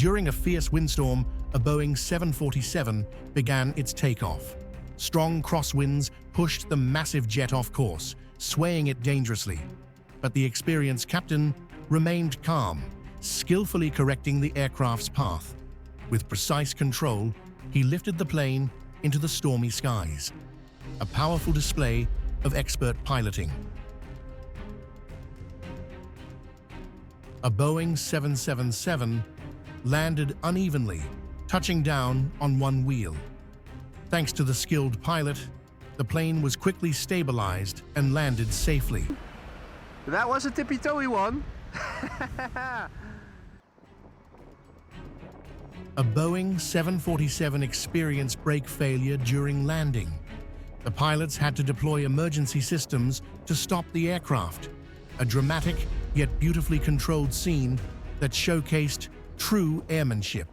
During a fierce windstorm, a Boeing 747 began its takeoff. Strong crosswinds pushed the massive jet off course, swaying it dangerously. But the experienced captain remained calm, skillfully correcting the aircraft's path. With precise control, he lifted the plane into the stormy skies. A powerful display of expert piloting. A Boeing 777 landed unevenly, touching down on one wheel. Thanks to the skilled pilot, the plane was quickly stabilized and landed safely. That was a tippy-toey one. A Boeing 747 experienced brake failure during landing. The pilots had to deploy emergency systems to stop the aircraft. A dramatic yet beautifully controlled scene that showcased true airmanship.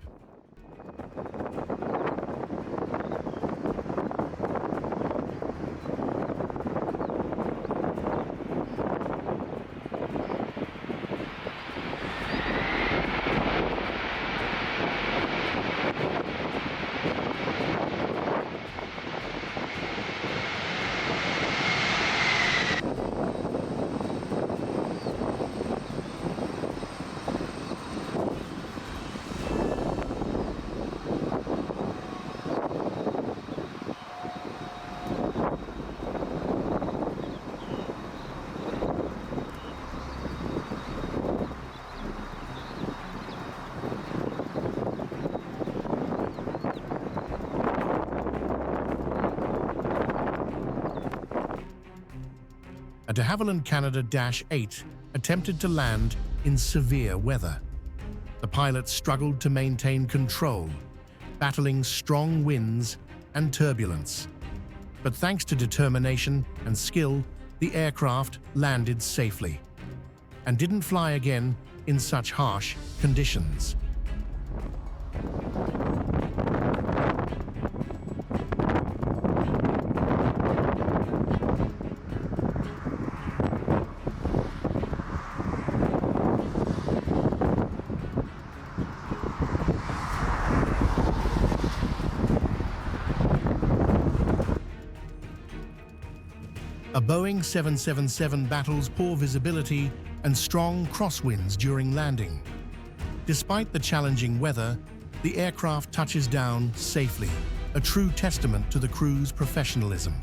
A de Havilland Canada -8 attempted to land in severe weather. The pilots struggled to maintain control, battling strong winds and turbulence. But thanks to determination and skill, the aircraft landed safely and didn't fly again in such harsh conditions. A Boeing 777 battles poor visibility and strong crosswinds during landing. Despite the challenging weather, the aircraft touches down safely, a true testament to the crew's professionalism.